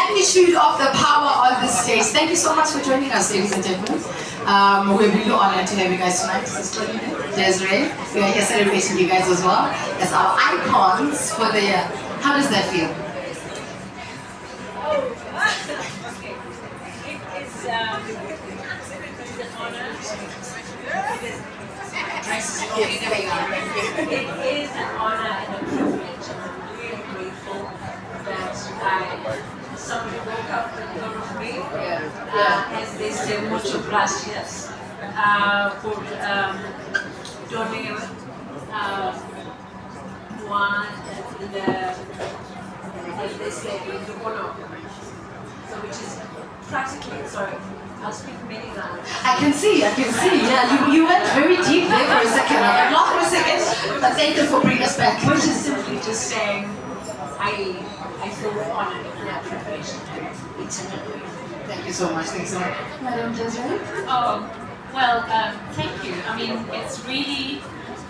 magnitude of the power on the stage. Thank you so much for joining us, ladies and gentlemen. We're really honored to have you guys tonight. Sister Desiree, we are here celebrating you guys as well as our icons for the year. How does that feel? It's an honor. It is an honor and a privilege. I'm really grateful that somebody woke up and thought of me. As they say, muchas gracias por donner as they say, the honor. So which is practically, sorry, I'll speak many languages. I can see. Yeah, you went very deep there for a second. I lost for a second, but thank you for bringing us back. Which is simply just saying, I feel honored and privileged. It's an honor. Thank you so much. Thanks so much. Madam Desiree? Oh, well, thank you. I mean,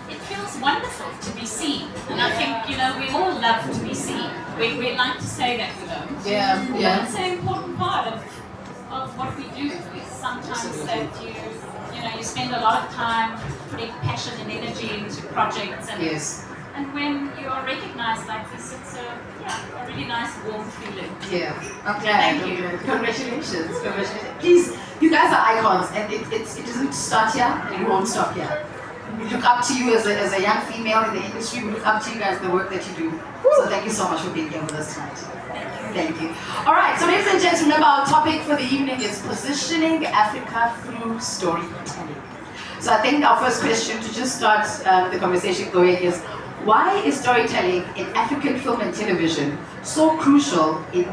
it feels wonderful to be seen. And I think, we all love to be seen. We like to say that we don't. Yeah. But it's an important part of what we do. Is sometimes that you spend a lot of time putting passion and energy into projects. And, yes. And when you are recognized like this, it's a really nice, warm feeling. Yeah. Okay. Thank you. Congratulations. Please, you guys are icons, and it doesn't start here, and it won't stop here. We look up to you as a young female in the industry. We look up to you guys, the work that you do. So thank you so much for being here with us tonight. Thank you. All right, so ladies and gentlemen, remember our topic for the evening is positioning Africa through storytelling. So I think our first question to just start the conversation going is, why is storytelling in African film and television so crucial in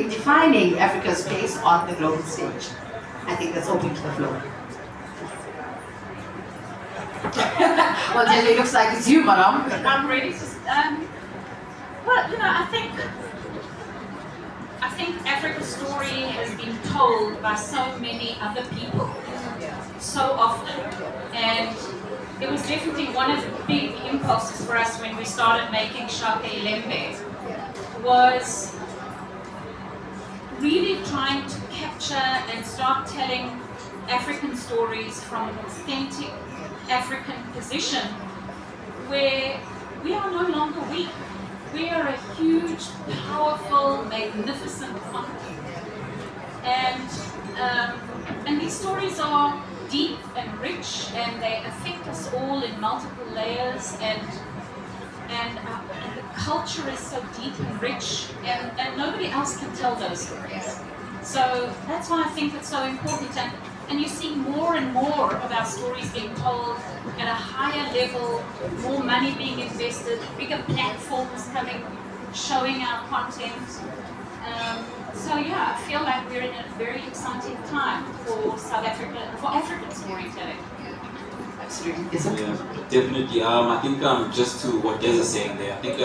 defining Africa's place on the global stage? I think that's open to the floor. Well, Jenny, looks like it's you, madam. I'm ready to. Well, I think Africa's story has been told by so many other people so often, and it was definitely one of the big impulses for us when we started making Shaka Lembe, was really trying to capture and start telling African stories from an authentic African position where we are no longer weak. We are a huge, powerful, magnificent continent. And these stories are deep and rich, and they affect us all in multiple layers, and the culture is so deep and rich, and nobody else can tell those stories. So that's why I think it's so important, and you see more and more of our stories being told at a higher level, more money being invested, bigger platforms coming, showing our content. So yeah, I feel like we're in a very exciting time for South Africa, for African storytelling. Absolutely. Yeah, definitely. I think just to what Des is saying there, I think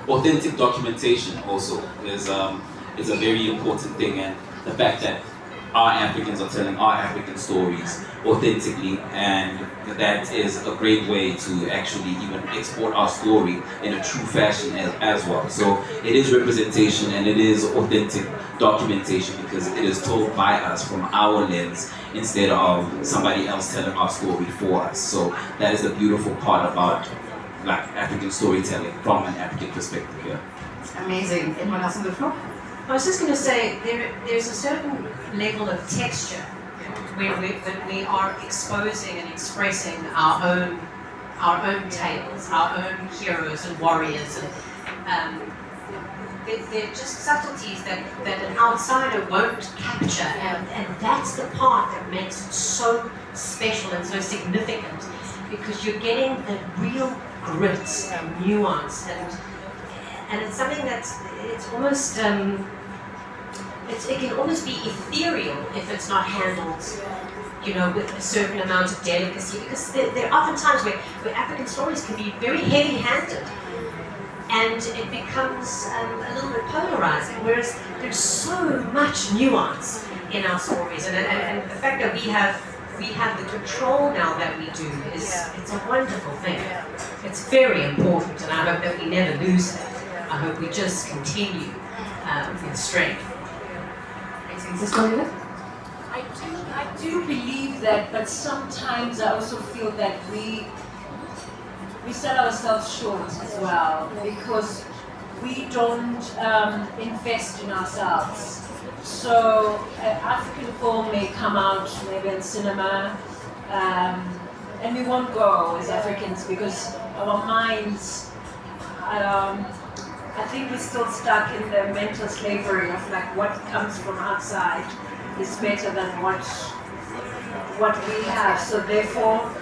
authentic documentation also is a very important thing, and the fact that our Africans are telling our African stories authentically, and that is a great way to actually even export our story in a true fashion as well. So it is representation and it is authentic documentation because it is told by us from our lens instead of somebody else telling our story for us. So that is the beautiful part about like African storytelling from an African perspective here. Amazing. Anyone else on the floor? I was just going to say there's a certain level of texture where we are exposing and expressing our own tales, our own heroes and warriors, and they're just subtleties that an outsider won't capture, and that's the part that makes it so special and so significant, because you're getting the real grit and nuance, and it's something that's almost it can almost be ethereal if it's not handled, with a certain amount of delicacy, because there are often times where African stories can be very heavy-handed, and it becomes a little bit polarizing, whereas there's so much nuance in our stories, and the fact that we have the control now that we do it's a wonderful thing. It's very important, and I hope that we never lose that. I hope we just continue with strength. Sister Olivia? I do believe that, but sometimes I also feel that we sell ourselves short as well because we don't invest in ourselves. So an African film may come out maybe in cinema, and we won't go as Africans because our minds, I think we're still stuck in the mental slavery of like what comes from outside is better than what we have. So therefore,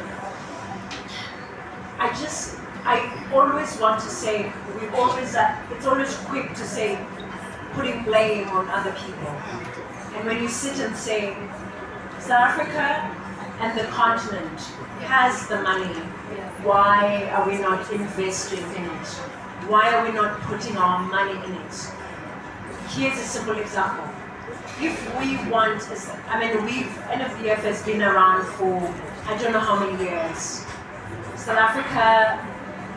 I always want to say, it's always quick to say, putting blame on other people. And when you sit and say, South Africa and the continent has the money, why are we not investing in it? Why are we not putting our money in it? Here's a simple example. If we want, NFDF has been around for I don't know how many years. South Africa,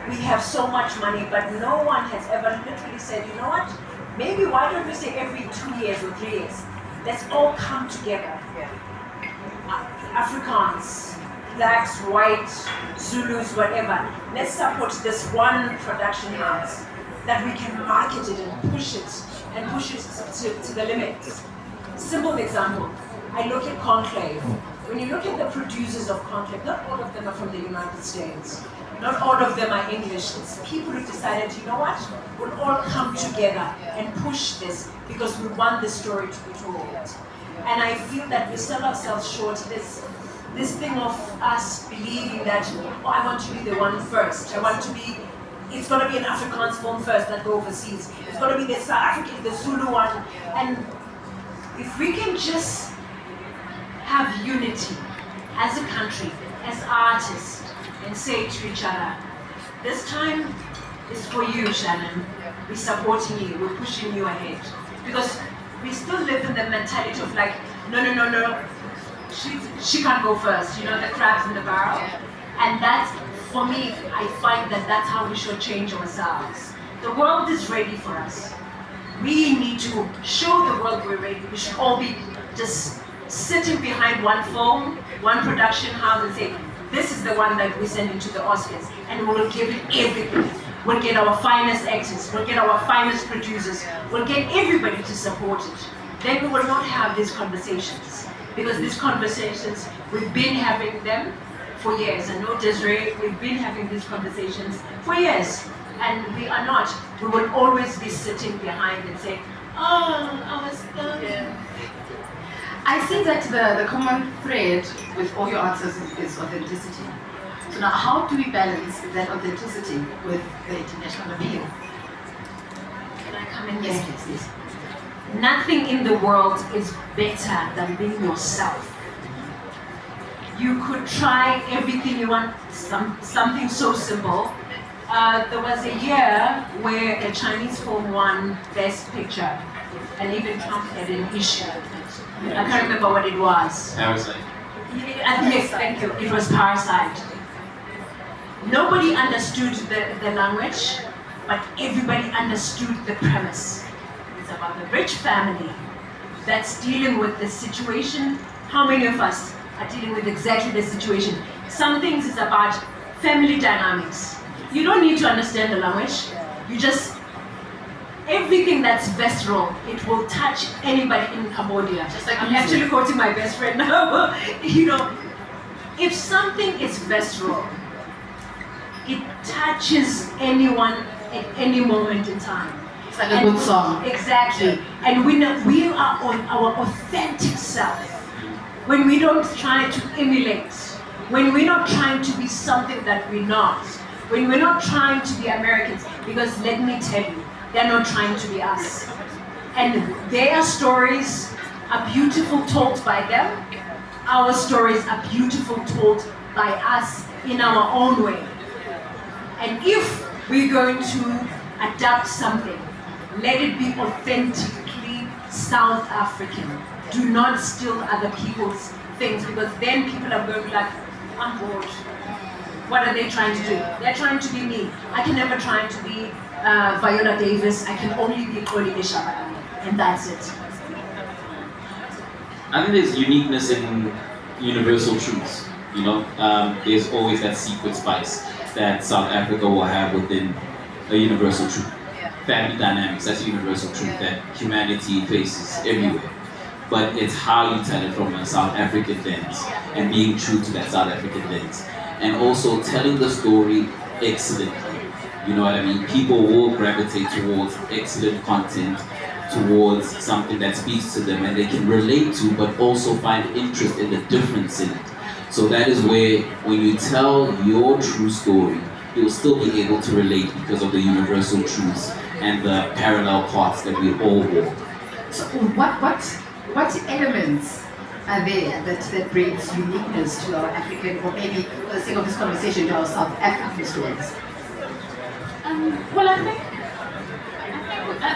we have so much money, but no one has ever literally said, you know what, maybe why don't we say every 2 years or 3 years, let's all come together. Afrikaans, blacks, white, Zulus, whatever. Let's support this one production house that we can market it and push it to the limits. Simple example. I look at Conclave. When you look at the producers of Conclave, not all of them are from the United States. Not all of them are English. It's people who decided, you know what, we'll all come together and push this because we want this story to be told. And I feel that we sell ourselves short. This thing of us believing that, oh, I want to be the one first. It's going to be an Afrikaans film first that go overseas. It's going to be the South African, the Zulu one. And if we can just have unity as a country, as artists, and say to each other, this time is for you, Shannon. We're supporting you, we're pushing you ahead. Because we still live in the mentality of like, no, she can't go first, you know, the crabs in the barrel. And that's, for me, I find that that's how we should change ourselves. The world is ready for us. We need to show the world we're ready. We should all be just sitting behind one film, one production house and say, this is the one that we're sending to the Oscars, and we'll give it everything. We'll get our finest actors, we'll get our finest producers, we'll get everybody to support it. Then we will not have these conversations. Because these conversations, we've been having them for years. And no, Desiree, we've been having these conversations for years. And we are not. We will always be sitting behind and saying, oh, I was done. Yeah. I see that the common thread with all your answers is authenticity. So now, how do we balance that authenticity with the international appeal? Can I come in? Yes, please. Nothing in the world is better than being yourself. You could try everything you want, something so simple. There was a year where a Chinese film won Best Picture, and even Trump had an issue. I can't remember what it was. Parasite. Yes, thank you. It was Parasite. Nobody understood the language, but everybody understood the premise. It's about a rich family that's dealing with the situation. How many of us are dealing with exactly the situation? Some things is about family dynamics. You don't need to understand the language. You just, everything that's visceral, it will touch anybody in Cambodia. Just like I'm actually quoting my best friend now. You know, if something is visceral, it touches anyone at any moment in time. It's like a good song. Exactly. And we are on our authentic self. When we don't try to emulate, when we're not trying to be something that we're not, when we're not trying to be Americans, because let me tell you, they're not trying to be us. And their stories are beautiful told by them. Our stories are beautiful told by us in our own way. And if we're going to adapt something, let it be authentically South African. Do not steal other people's things, because then people are going to be like, I'm bored. What are they trying to do? They're trying to be me. I can never try to be Viola Davis. I can only be Xoli Eshabani, and that's it. I think there's uniqueness in universal truths. You know, there's always that secret spice that South Africa will have within a universal truth. Family dynamics, that's a universal truth that humanity faces everywhere. But it's how you tell it from a South African lens and being true to that South African lens. And also telling the story excellently. You know what I mean? People will gravitate towards excellent content, towards something that speaks to them and they can relate to, but also find interest in the difference in it. So that is where, when you tell your true story, you will still be able to relate because of the universal truths and the parallel paths that we all walk. So what elements are there that brings uniqueness to our African, or maybe for the sake of this conversation, to our South African stories? Well, I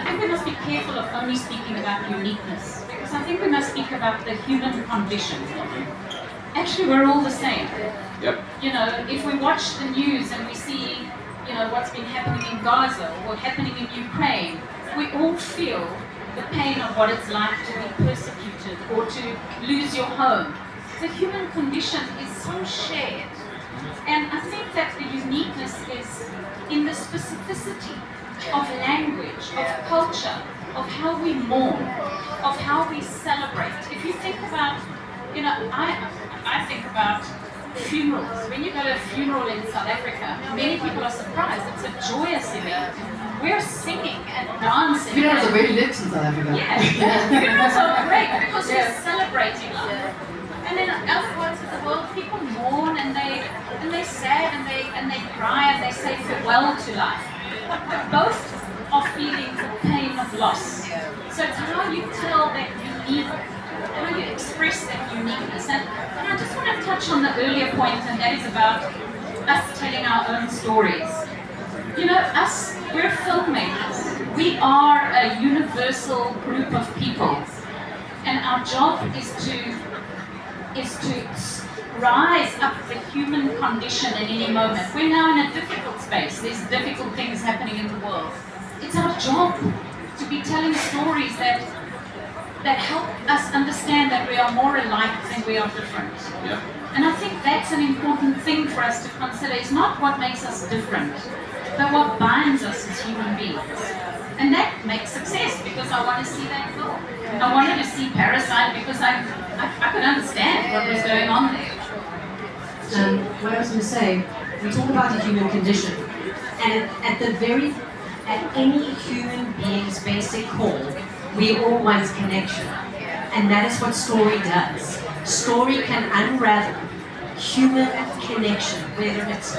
think we must be careful of only speaking about uniqueness, because I think we must speak about the human condition. Actually, we're all the same. Yep. You know, if we watch the news and we see, you know, what's been happening in Gaza or happening in Ukraine, we all feel the pain of what it's like to be persecuted or to lose your home. The human condition is so shared. And I think that the uniqueness is in the specificity of language, of culture, of how we mourn, of how we celebrate. If you think about, you know, I think about funerals. When you go to a funeral in South Africa, many people are surprised. It's a joyous event. We're singing and dancing. Funerals are very lit in South Africa. Yeah, funerals are great because we're celebrating life. And then in other parts of the world, people mourn and they're sad and they cry and they say farewell to life. But both are feelings of pain of loss. So it's how you tell that unique, how you express that uniqueness. And I just want to touch on the earlier point, and that is about us telling our own stories. You know, we're filmmakers. We are a universal group of people. And our job is to rise up the human condition at any moment. We're now in a difficult space. There's difficult things happening in the world. It's our job to be telling stories that help us understand that we are more alike than we are different. Yeah. And I think that's an important thing for us to consider. It's not what makes us different, but what binds us as human beings. And that makes success, because I want to see that film. I wanted to see Parasite because I could understand what was going on there. What I was going to say, we talk about the human condition, and at any human being's basic core, we all want connection, and that is what story does. Story can unravel human connection, whether it's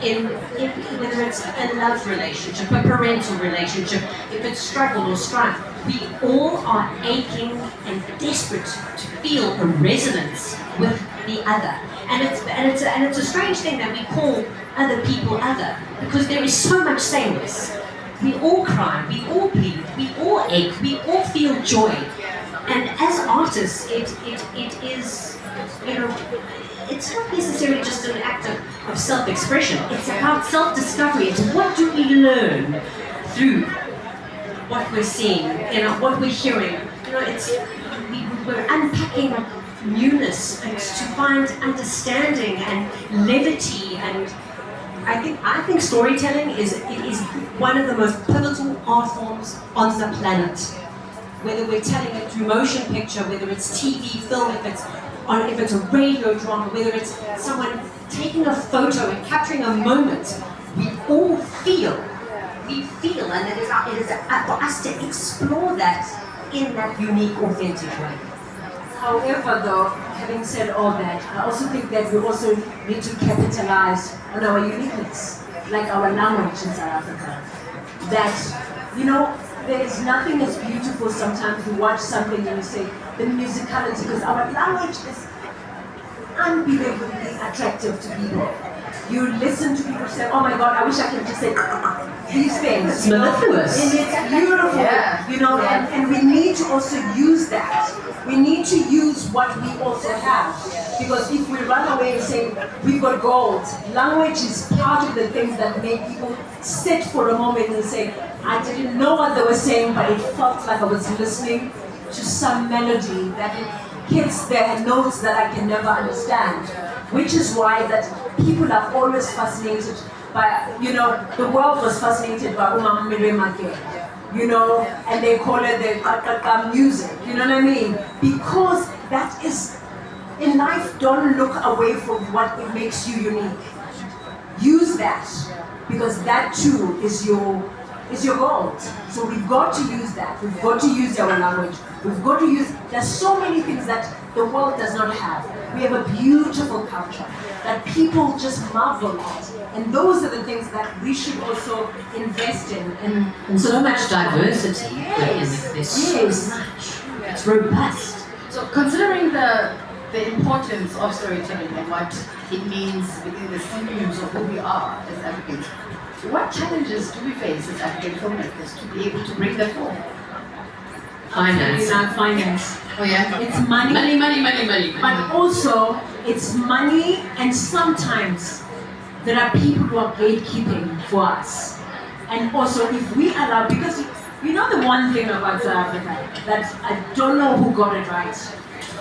whether it's a love relationship, a parental relationship, if it's struggle or strife. We all are aching and desperate to feel a resonance with the other. And it's a strange thing that we call other people other, because there is so much sameness. We all cry, we all bleed, we all ache, we all feel joy. And as artists, it is, you know, it's not necessarily just an act of self-expression. It's about self-discovery. It's what do we learn through what we're seeing, you know, what we're hearing. You know, we're unpacking newness and to find understanding and levity. And I think storytelling is one of the most pivotal art forms on the planet. Whether we're telling it through motion picture, whether it's TV, film, if it's a radio drama, whether it's someone taking a photo and capturing a moment, we all feel, and it is for us to explore that in that unique, authentic way. However, though, having said all that, I also think that we also need to capitalize on our uniqueness, like our language in South Africa. That, you know, there is nothing as beautiful sometimes to watch something and you say, the musicality, because our language is unbelievably attractive to people. You listen to people say, oh my God, I wish I could just say these things. It's mellifluous. And it's beautiful, you know, and we need to also use that. We need to use what we also have. Because if we run away and say, we've got gold, language is part of the things that make people sit for a moment and say, I didn't know what they were saying, but it felt like I was listening. to some melody that it hits their notes that I can never understand. Which is why that people are always fascinated by, the world was fascinated by Umama Miremake, and they call it the kakaka music, you know what I mean? Because that is, in life, don't look away from what it makes you unique. Use that, because that too is your gold. So we've got to use that. We've got to use our language. We've got to use, there's so many things that the world does not have. We have a beautiful culture that people just marvel at. And those are the things that we should also invest in. And so much diversity. Yes. There's so much. It's robust. So considering the importance of storytelling and what it means within the sinews of who we are as Africans, what challenges do we face as African filmmakers to be able to bring that forward? Finance. Finance. Oh yeah? It's money. Money. But also, it's money, and sometimes there are people who are gatekeeping for us. And also, if we allow, because the one thing about South Africa that I don't know who got it right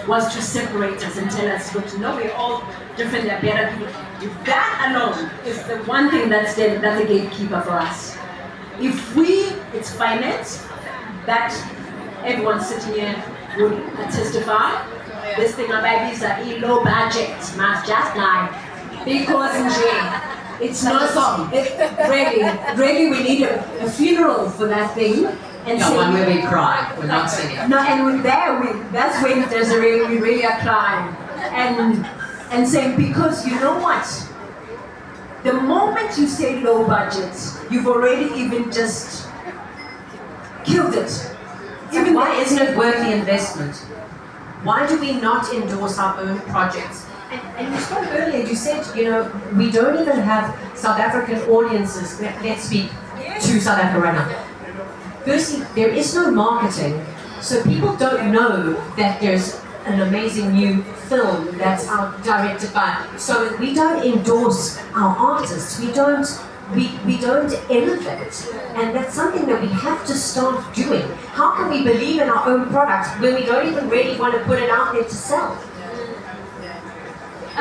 was to separate us and tell us, look, we're all different, they're better people. If that alone is the one thing that's a gatekeeper for us. It's finance, that everyone sitting here would testify. This thing about these are low budget, must just like, because it's not a song. Really, we need a funeral for that thing. And Not one where we cry, we're not singing. No, and that's when we really are crying. And saying, because you know what? The moment you say low budget, you've already even just killed it. Even why isn't it worth the investment? Why do we not endorse our own projects? And you spoke earlier, you said, we don't even have South African audiences. Let's speak to South Africa right now. Firstly, there is no marketing, so people don't know that there's an amazing new film that's directed by. So we don't endorse our artists. We don't elevate, and that's something that we have to start doing. How can we believe in our own product when we don't even really want to put it out there to sell? I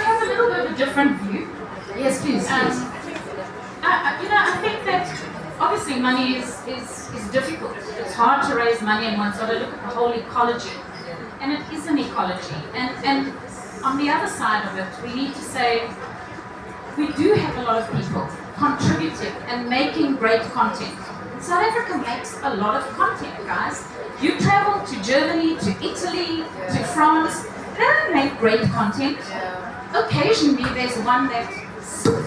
have a little bit of a different view. Yes, please. I think that obviously money is difficult. It's hard to raise money, and one's got to look at the whole ecology. And it is an ecology. And on the other side of it, we need to say, we do have a lot of people contributing and making great content. South Africa makes a lot of content, guys. You travel to Germany, to Italy, to France, they don't make great content. Occasionally there's one that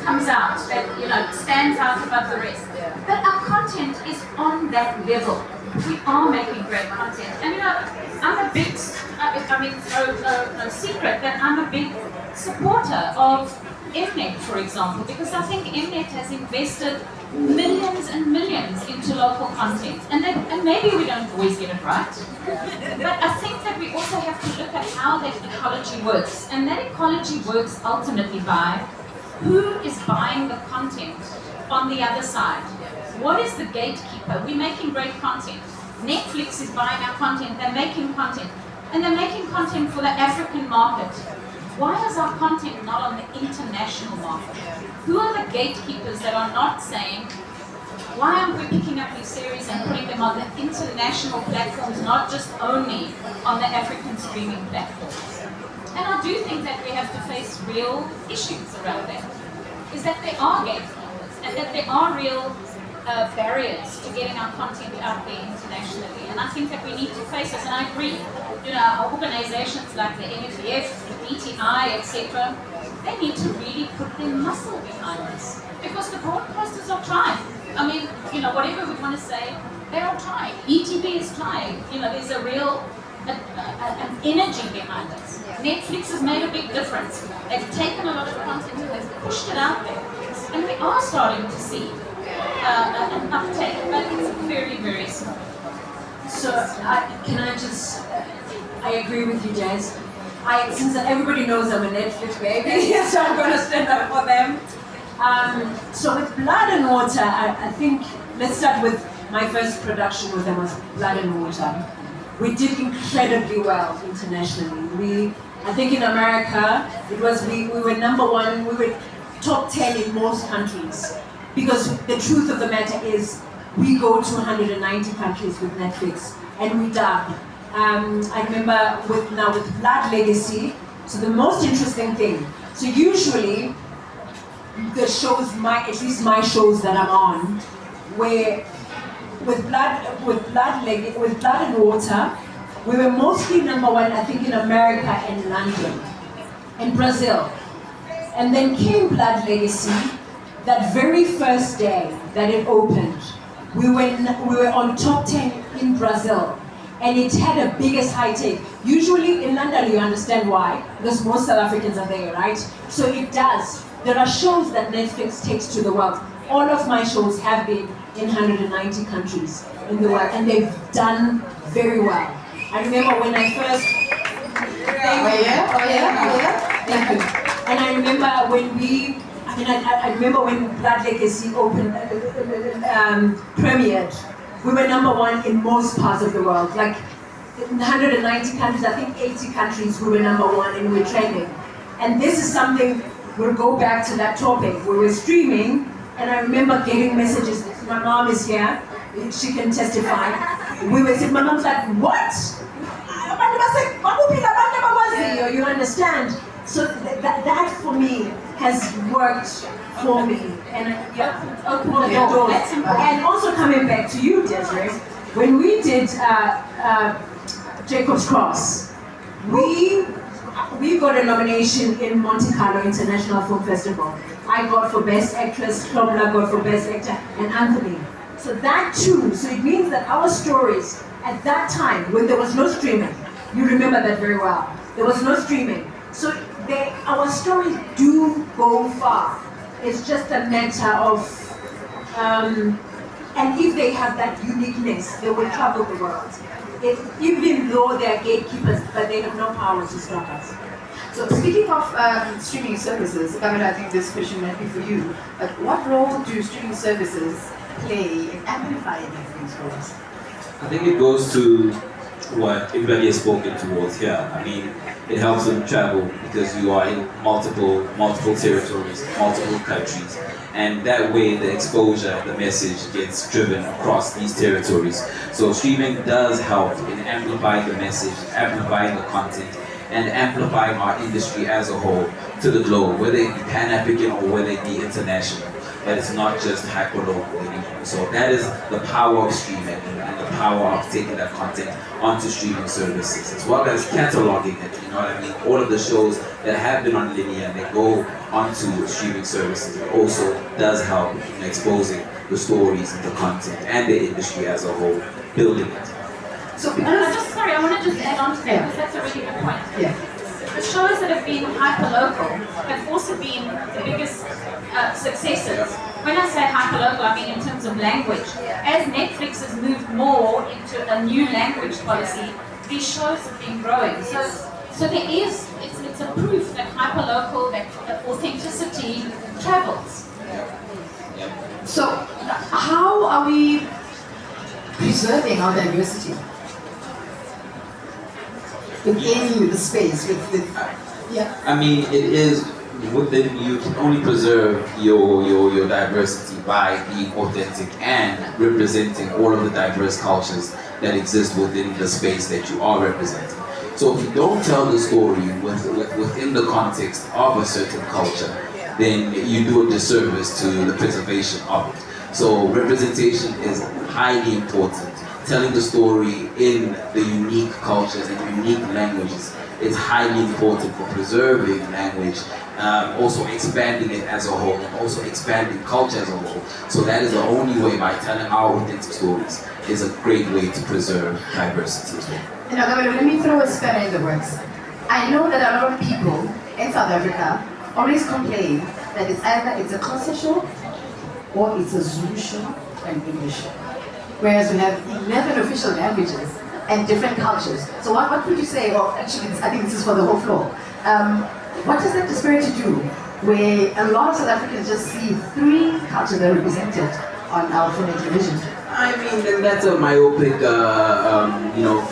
comes out, that stands out above the rest. But our content is on that level. We are making great content. And I'm a big, it's no secret that I'm a big supporter of Mnet, for example, because I think Mnet has invested millions and millions into local content. And maybe we don't always get it right. But I think that we also have to look at how that ecology works. And that ecology works ultimately by who is buying the content on the other side. What is the gatekeeper? We're making great content. Netflix is buying our content, they're making content. And they're making content for the African market. Why is our content not on the international market? Who are the gatekeepers that are not saying, why aren't we picking up these series and putting them on the international platforms, not just only on the African streaming platforms? And I do think that we have to face real issues around that. Is that there are gatekeepers and that there are real barriers to getting our content out there internationally. And I think that we need to face this, and I agree. Organizations like the NFF, the DTI, etc., they need to really put their muscle behind this. Because the broadcasters are trying. I mean, whatever we want to say, they are trying. ETV is trying. There's a real an energy behind us. Netflix has made a big difference. They've taken a lot of content and they've pushed it out there. And we are starting to see an uptake, but it's very, very small. So, I agree with you, Jazz. Since everybody knows I'm a Netflix baby, so I'm going to stand up for them. So with Blood and Water, I think, let's start with my first production with them was Blood and Water. We did incredibly well internationally. I think in America, we were number one, we were top 10 in most countries. Because the truth of the matter is, we go to 190 countries with Netflix, and we dub. I remember with Blood Legacy, so the most interesting thing, so usually, the shows, at least my shows that I'm on, where with Blood and Water, we were mostly number one, I think, in America and London, and Brazil. And then came Blood Legacy. That very first day that it opened, we were on top 10 in Brazil, and it had a biggest high take. Usually in London, you understand why, because most South Africans are there, right? So it does. There are shows that Netflix takes to the world. All of my shows have been in 190 countries in the world, and they've done very well. I remember when I first... Thank you. And I remember when I remember when Blood Legacy opened, premiered. We were number one in most parts of the world. Like in 190 countries, I think 80 countries, we were number one and we were trending. And this is something, we'll go back to that topic. We were streaming, and I remember getting messages. My mom is here, she can testify. We were saying, my mom's like, what? You understand? So that for me has worked for me, and opened the doors. And also coming back to you, Desiree, when we did Jacob's Cross, we got a nomination in Monte Carlo International Film Festival. I got for Best Actress, Klomla got for Best Actor, and Anthony. So that too, so it means that our stories at that time, when there was no streaming, you remember that very well, there was no streaming. So our stories do go far. It's just a matter of, and if they have that uniqueness, they will travel the world. Even though they're gatekeepers, but they have no power to stop us. So speaking of streaming services, Camila, I think this question might be for you. But what role do streaming services play in amplifying these stories? I think it goes to what everybody has spoken towards here. I mean, it helps them travel because you are in multiple territories, multiple countries, and that way the exposure, the message gets driven across these territories. So streaming does help in amplifying the message, amplifying the content, and amplifying our industry as a whole to the globe, whether it be Pan-African or whether it be international. But it's not just hyper-local anymore. So that is the power of streaming and the power of taking that content onto streaming services, as well as cataloging it, you know what I mean? All of the shows that have been on linear, they go onto streaming services. It also does help in exposing the stories and the content and the industry as a whole, building it. So, I want to just add on to that, because that's a really good point. Yeah. The shows that have been hyper-local have also been the biggest successes. When I say hyper-local, I mean in terms of language. As Netflix has moved more into a new language policy, these shows have been growing. So there is, it's a proof that hyper-local, that authenticity travels. So how are we preserving our diversity within the space? I mean, it is within you can only preserve your diversity by being authentic and representing all of the diverse cultures that exist within the space that you are representing. So if you don't tell the story within the context of a certain culture, then you do a disservice to the preservation of it. So representation is highly important. Telling the story in the unique cultures and unique languages is highly important for preserving language, also expanding it as a whole, and also expanding culture as a whole. So that is the only way, by telling our authentic stories, is a great way to preserve diversity as well. You know, let me throw a spanner in the works. I know that a lot of people in South Africa always complain that it's either it's a Xhosa show or it's a Zulu show and English show. Whereas we have 11 official languages and different cultures. So what would you say, or actually I think this is for the whole floor, what does that disparity do where a lot of South Africans just see 3 cultures that are represented on our film and television? I mean, then that's a myopic,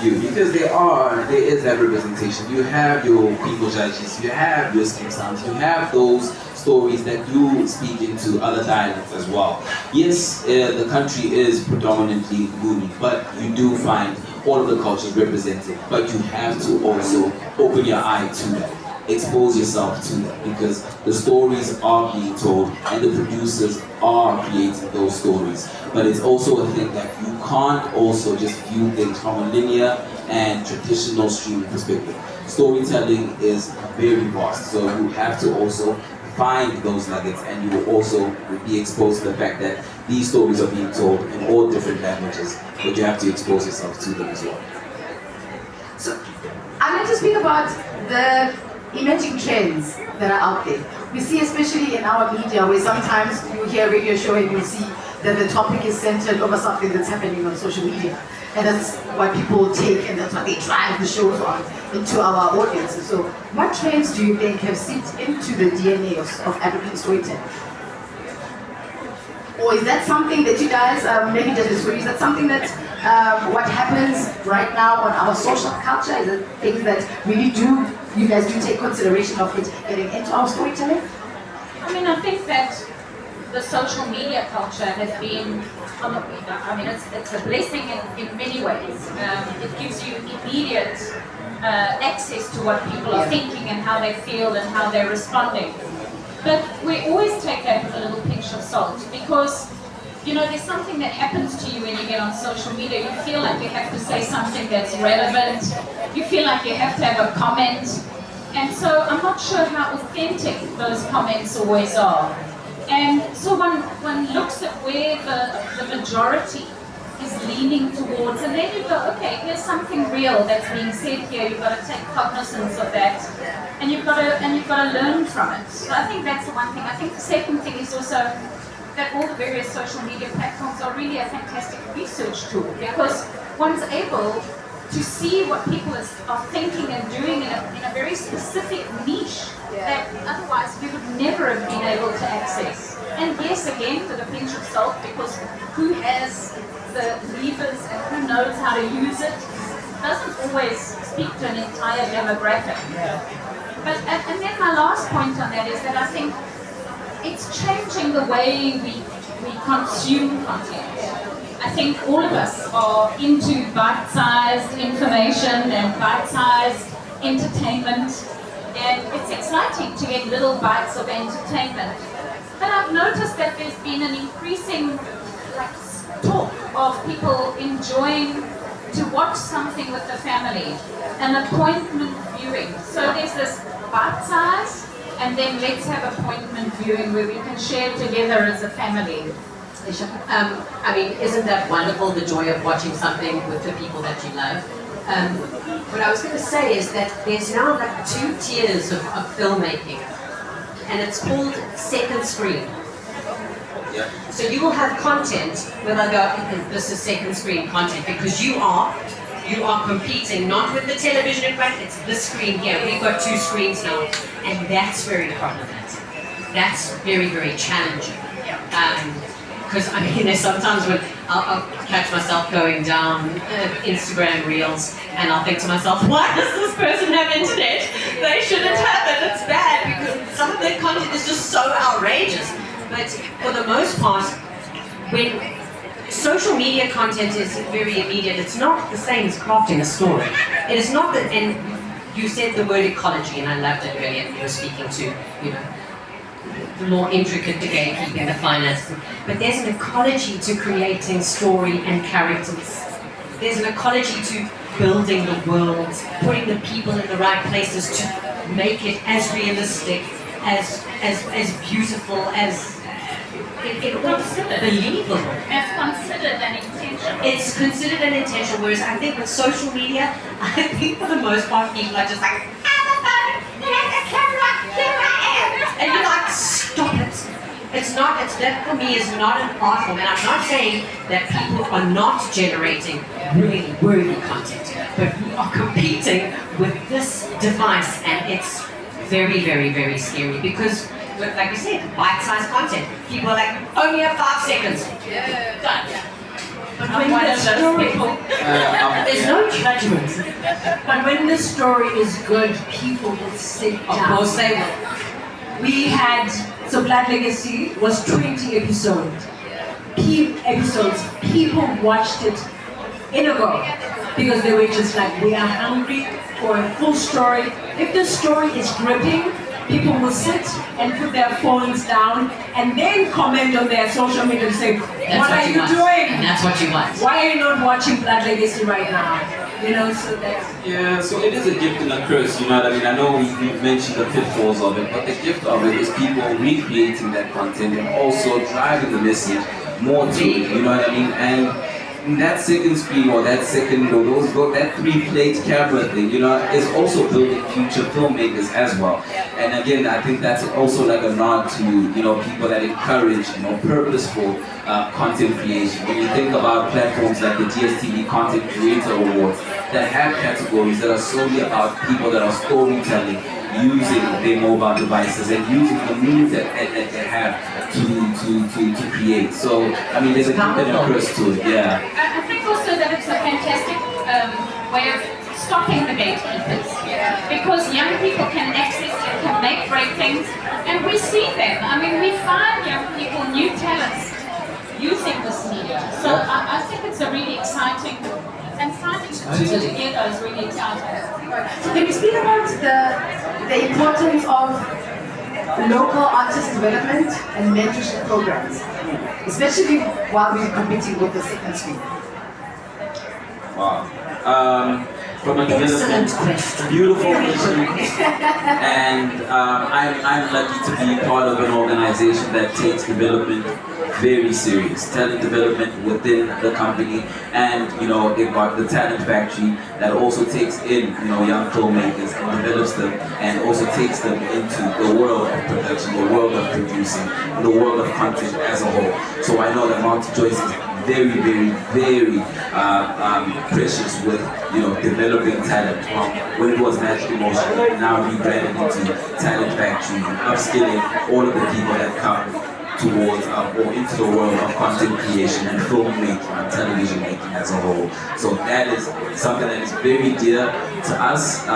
view, because there is that representation. You have your people judges, you have your skin sounds, you have those stories that do speak into other dialects as well. Yes, the country is predominantly Nguni, but you do find all of the cultures represented. But you have to also open your eye to that. Expose yourself to that, because the stories are being told and the producers are creating those stories. But it's also a thing that you can't also just view things from a linear and traditional streaming perspective. Storytelling is very vast, so you have to also find those nuggets, and you will also be exposed to the fact that these stories are being told in all different languages, but you have to expose yourself to them as well. So, I'm going to speak about the emerging trends that are out there. We see, especially in our media, where sometimes you hear a radio show and you see that the topic is centered over something that's happening on social media. And that's what people take, and that's what they drive the shows on into our audiences. So what trends do you think have seeped into the DNA of African storytelling? Or is that something that you guys, maybe just this week, is that something that what happens right now on our social culture? Is it things that really you guys do take consideration of it getting into our storytelling? I mean, I think that the social media culture has been, it's a blessing in many ways. It gives you immediate access to what people are thinking and how they feel and how they're responding. But we always take that with a little pinch of salt, because there's something that happens to you when you get on social media. You feel like you have to say something that's relevant. You feel like you have to have a comment. And so I'm not sure how authentic those comments always are. And so one looks at where the majority is leaning towards, and then you go, okay, here's something real that's being said here. You've got to take cognizance of that, and you've got to learn from it. So I think that's the one thing. I think the second thing is also that all the various social media platforms are really a fantastic research tool, because one's able to see what people are thinking and doing in a very specific niche that otherwise we would never have been able to access. And yes, again, with a pinch of salt, because who has the levers and who knows how to use it doesn't always speak to an entire demographic. But and then my last point on that is that I think it's changing the way we consume content. I think all of us are into bite-sized information and bite-sized entertainment, and it's exciting to get little bites of entertainment. But I've noticed that there's been an increasing talk of people enjoying to watch something with the family, an appointment viewing. So there's this bite-size, and then let's have appointment viewing where we can share together as a family. Isn't that wonderful, the joy of watching something with the people that you love? What I was going to say is that there's now like 2 tiers of filmmaking, and it's called second screen. Yeah. So you will have content where they go, okay, this is second screen content, because you are competing not with the television in front, it's this screen here. We've got 2 screens now, and that's very problematic. That's very, very challenging. Because there's sometimes when I'll catch myself going down Instagram reels, and I'll think to myself, why does this person have internet? They shouldn't have it, it's bad, because some of their content is just so outrageous. But for the most part, when social media content is very immediate, it's not the same as crafting a story. It is not that, and you said the word ecology, and I loved it earlier. You were speaking to, the more intricate, the gatekeeping, the finance. But there's an ecology to creating story and characters. There's an ecology to building the world, putting the people in the right places to make it as realistic, as beautiful, as believable. It's considered an intention. It's considered an intention, whereas I think with social media, I think for the most part people are just like, and you're like, stop it. That for me is not an art form, and I'm not saying that people are not generating really worthy content, but we are competing with this device, and it's very, very, very scary, because like you said, bite-sized content. People are like, only have 5 seconds. Done. But I'm when one the of those story, people. there's no judgment. But when the story is good, people will sit down. Of course they will. We had, so Blood Legacy was 20 episodes. People watched it in a go because they were just like, we are hungry for a full story. If the story is gripping, people will sit and put their phones down and then comment on their social media and say, what are you doing? And that's what you want. Why are you not watching Blood Legacy right now? You know, so that's... Yeah, so it is a gift and a curse, you know what I mean? I know we've mentioned the pitfalls of it, but the gift of it is people recreating that content and also driving the message more to it, you know what I mean? And that second screen or that second or that three-plate camera thing, you know, is also building future filmmakers as well. And again, I think that's also like a nod to, you know, people that encourage, you know, purposeful content creation. When you think about platforms like the DSTV Content Creator Awards that have categories that are solely about people that are storytelling, using their mobile devices and using the means that they have to create. So, I mean, there's a gift and a curse to it, yeah. I think also that it's a fantastic way of stopping the gatekeepers. Because young people can access it, can make great things, and we see them. I mean, we find young people, new talents, using this media. So I think it's a really exciting, and finding the two together is really exciting. So can you speak about the importance of local artist development and mentorship programs, especially while we're competing with the second screen? Wow. From a Excellent development, question. beautiful question, and I'm lucky to be part of an organization that takes development very serious. Talent development within the company, and you know they've got the talent factory that also takes in, you know, young filmmakers and develops them, and also takes them into the world of production, the world of producing, the world of content as a whole. So I know that Multi-Choice is very, very, very precious with, you know, developing talent. When it was Natural Emotion, now rebranded into Talent Factory, upskilling all of the people that come towards or into the world of content creation and filmmaking and television making as a whole. So that is something that is very dear to us,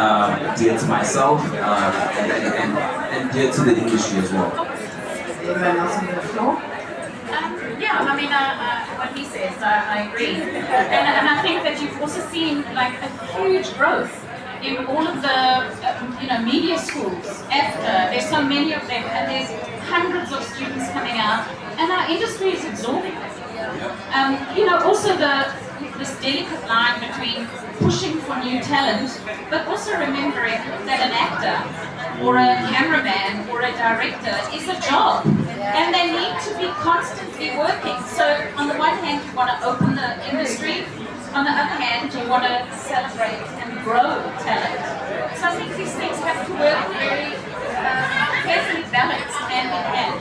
dear to myself, and dear to the industry as well. Anyone else on the floor? Yeah, I mean, what he says, I agree. And I think that you've also seen like a huge growth in all of the, media schools after. There's so many of them, and there's hundreds of students coming out, and our industry is absorbing it. Also this delicate line between pushing for new talent, but also remembering that an actor or a cameraman or a director is a job, and they need to be constantly working. So on the one hand, you want to open the industry, on the other hand, you want to celebrate and grow talent. So I think these things have to work very carefully balanced, hand in hand.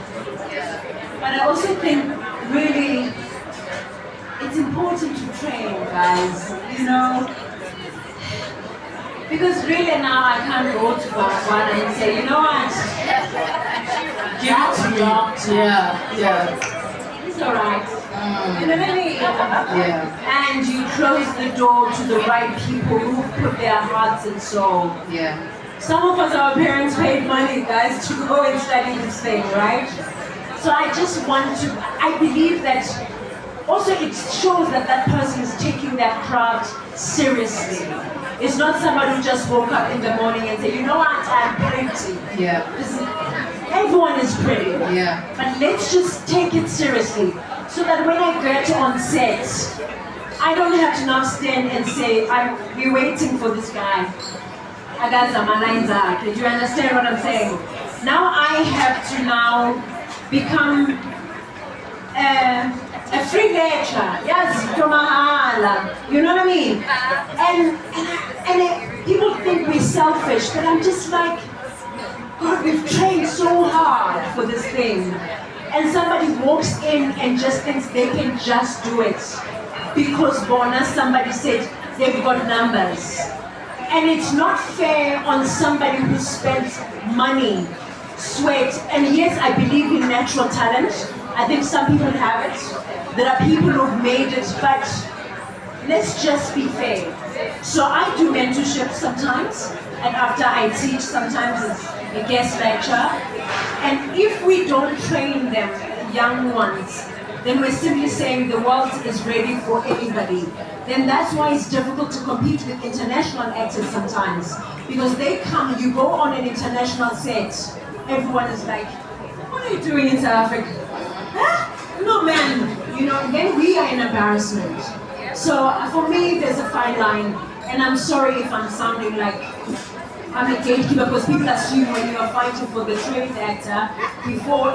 But I also think really it's important to train, guys, you know, because really now I can't go to Botswana and say, you know what, give it to me. Yeah. It's alright. You know what I mean? Yeah. And you close the door to the right people who put their hearts and soul. Yeah. Some of us, our parents paid money, guys, to go and study this thing, right? So I just want to, I believe that also it shows that that person is taking that craft seriously. It's not somebody who just woke up in the morning and said, you know what, I'm pretty. Yeah. Everyone is pretty. Yeah. But let's just take it seriously so that when I get on set, I don't have to now stand and say, we're waiting for this guy. I got some lines out. Do you understand what I'm saying? Now I have to now become a free lecturer. Yes, you know what I mean? And people think we're selfish, but I'm just like, God, we've trained so hard for this thing. And somebody walks in and just thinks they can just do it because somebody said they've got numbers. And it's not fair on somebody who spent money, sweat, and yes, I believe in natural talent. I think some people have it. There are people who've made it, but let's just be fair. So I do mentorship sometimes, and after I teach, sometimes it's a guest lecture. And if we don't train them, young ones, then we're simply saying the world is ready for anybody. Then that's why it's difficult to compete with international actors sometimes. Because they come, you go on an international set, everyone is like, what are you doing in South Africa? Huh? No man, you know, then we are in embarrassment. So for me, there's a fine line, and I'm sorry if I'm sounding like I'm a gatekeeper, because people assume when you are fighting for the trained actor before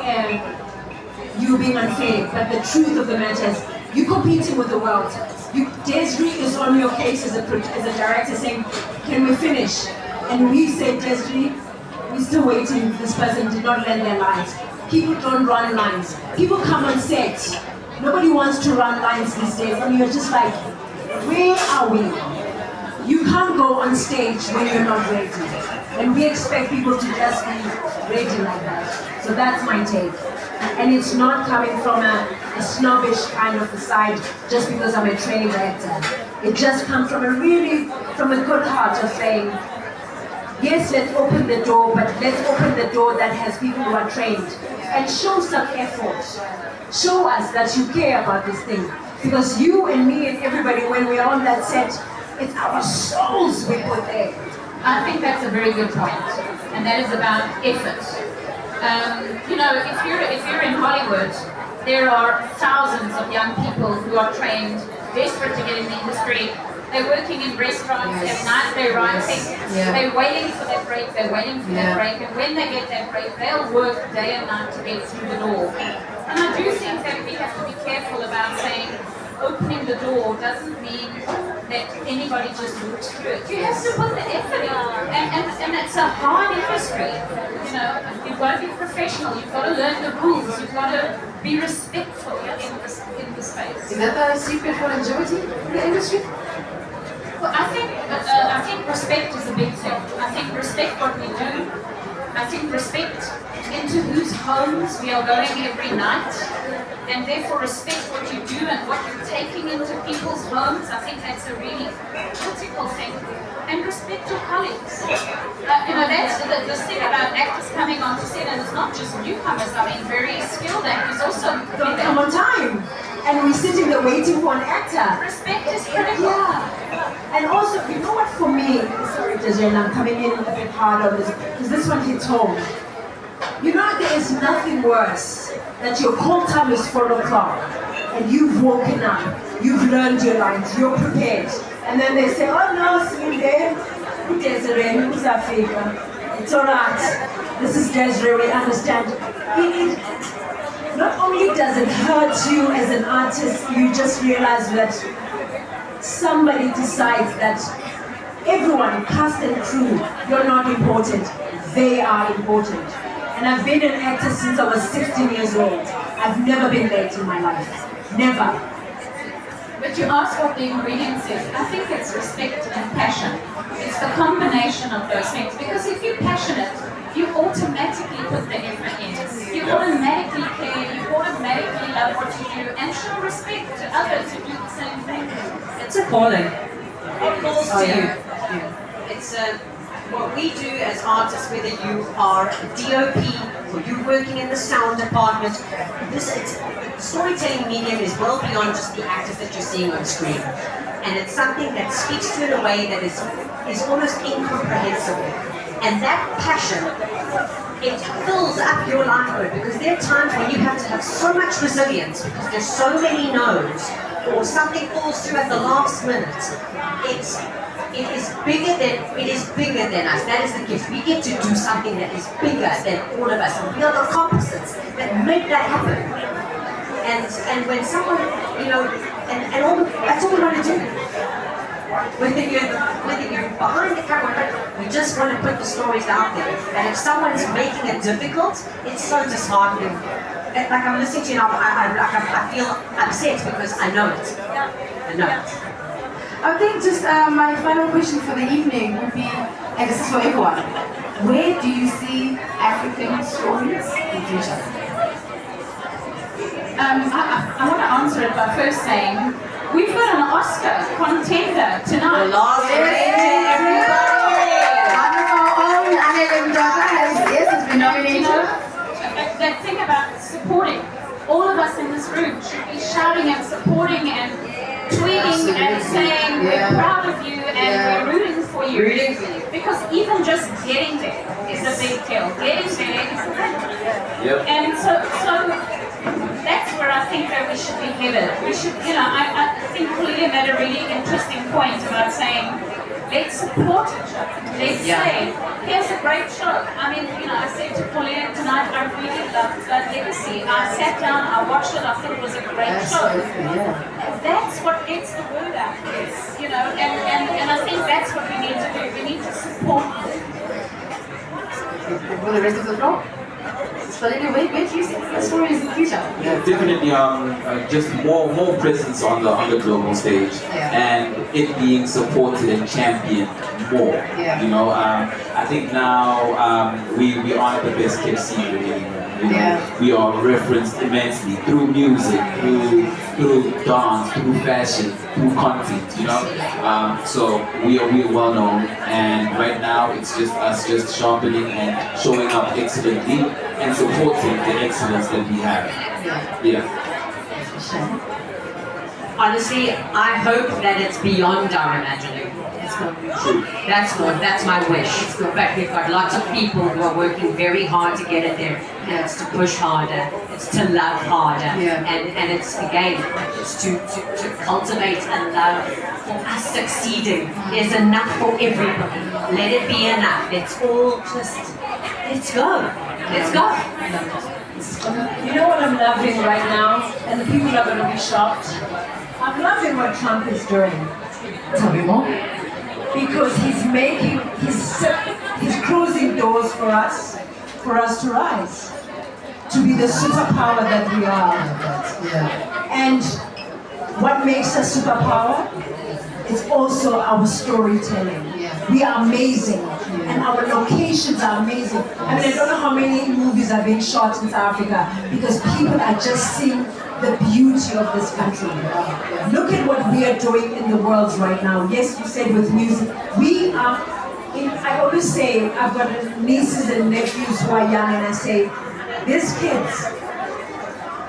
you being unfair. But the truth of the matter is, you're competing with the world. Desiree is on your case as a director saying, can we finish? And we say, Desiree, we're still waiting. This person did not learn their lines. People don't run lines. People come on set. Nobody wants to run lines these days, and you're just like, where are we? You can't go on stage when you're not ready. And we expect people to just be ready like that. So that's my take. And it's not coming from a snobbish kind of a side just because I'm a trained actor. It just comes from a good heart of saying, yes, let's open the door, but let's open the door that has people who are trained. And show some effort. Show us that you care about this thing. Because you and me and everybody, when we're on that set, it's our souls we put there. I think that's a very good point, and that is about effort. You know, if you're in Hollywood, there are thousands of young people who are trained, desperate to get in the industry. They're working in restaurants at night, they're writing, they're waiting for that break, they're waiting for that break, and when they get that break, they'll work day and night to get through the door. And I do think that we have to be careful about saying opening the door doesn't mean that anybody just walks through it. You have to put the effort in, and it's a hard industry. You know, you've got to be professional, you've got to learn the rules, you've got to be respectful in the space. Is that the secret for longevity in the industry? Well, I think respect is a big thing. I think respect what we do. I think respect into whose homes we are going every night, and therefore respect what you do and what you're taking into people's homes. I think that's a really critical thing. And respect your colleagues. You know, that's the thing about actors coming onto set, and it's not just newcomers. I mean, very skilled actors also Don't come on time. And we're sitting there waiting for an actor. Respect is critical. Yeah. And also, you know what, for me, sorry, Desiree, I'm coming in a bit hard on this, because this one hits home. You know, there is nothing worse that your call time is 4 o'clock and you've woken up, you've learned your lines, you're prepared. And then they say, oh no, see there, Desiree, who's Africa? It's alright. This is Desiree, we understand. Not only does it hurt you as an artist, you just realize that somebody decides that everyone, cast and crew, you're not important, they are important. And I've been an actor since I was 16 years old. I've never been late in my life. Never. But you ask what the ingredients is. I think it's respect and passion. It's the combination of those things. Because if you're passionate, you automatically put the effort in. You automatically care, you automatically love what you do, and show respect to others who do the same thing. It's a calling. It calls to you. It's what we do as artists, whether you are a DOP or you're working in the sound department, storytelling medium is well beyond just the actors that you're seeing on screen. And it's something that speaks to you in a way that is almost incomprehensible. And that passion, it fills up your livelihood, because there are times when you have to have so much resilience because there's so many no's, or something falls through at the last minute. It is bigger than us. That is the gift. We get to do something that is bigger than all of us, and we are the compasses that make that happen. And when someone, you know, that's all we want to do. Whether you're behind the camera, we just want to put the stories out there. And if someone's making it difficult, it's so disheartening. Like I'm listening to you now, I feel upset because I know it. I know it. I think just my final question for the evening would be, and this is for everyone, where do you see African stories in future? I want to answer it by first saying we've got an Oscar contender tonight. Last One of our own, Anne has been nominated. You know, that thing about supporting. All of us in this room should be shouting and supporting and tweeting and saying we're proud of you and we're rooting for you. Because even just getting there is a big deal. Getting there is a big deal. And so that's where I think that we should be headed. We should, I think Julio made a really interesting point about saying, let's support each other. Let's say, here's a great show. I mean, I said to Pauline tonight, I really loved that Legacy. I sat down, I watched it, I thought it was a great show. That's what gets the word out there, and I think that's what we need to do. We need to support them. For the rest of the floor. So anyway, where do you see the stories in the future? Yeah, definitely. Just more presence on the global stage, and it being supported and championed more. I think now we aren't the best kept secret anymore. We are referenced immensely through music, through dance, through fashion, through content. So we are well known, and right now it's just us just sharpening and showing up excellently and supporting the excellence that we have. Honestly, I hope that it's beyond our imagining. That's my wish. But we've got lots of people who are working very hard to get it there. And it's to push harder, it's to love harder. And it's again, it's to cultivate a love for us succeeding. There's enough for everybody. Let it be enough. Let's all just let's go. Let's go. You know what I'm loving right now? And the people are going to be shocked. I'm loving what Trump is doing. Tell me more. Because he's closing doors for us to rise, to be the superpower that we are. And what makes us superpower is also our storytelling. We are amazing, and our locations are amazing. I mean, I don't know how many movies are being shot in South Africa because people are just seeing the beauty of this country. Look at what we are doing in the world right now. Yes, you said with music. I always say, I've got nieces and nephews who are young, and I say, these kids,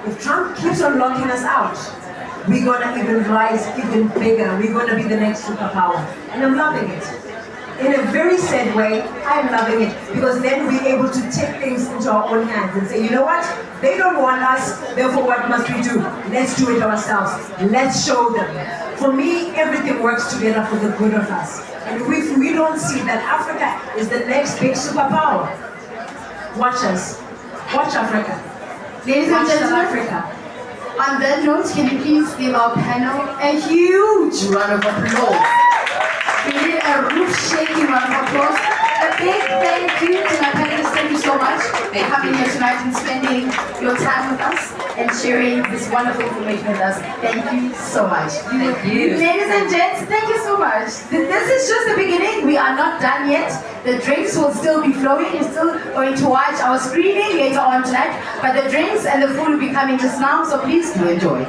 if Trump keeps on locking us out, we're going to even rise even bigger. We're going to be the next superpower. And I'm loving it. In a very sad way, I'm loving it, because then we're able to take things into our own hands and say, you know what? They don't want us, therefore what must we do? Let's do it ourselves. Let's show them. For me, everything works together for the good of us. And if we don't see that Africa is the next big superpower, watch us. Watch Africa. Ladies and Watch South gentlemen, Africa. on that note, can you please give our panel a huge round of applause? We need a roof-shaking round of applause. A big thank you to my panelists. Thank you so much for coming here tonight and spending your time with us and sharing this wonderful information with us. Thank you so much. Thank you. Ladies and gents, thank you so much. This is just the beginning. We are not done yet. The drinks will still be flowing. You're still going to watch our screening later on tonight. But the drinks and the food will be coming just now, so please do enjoy.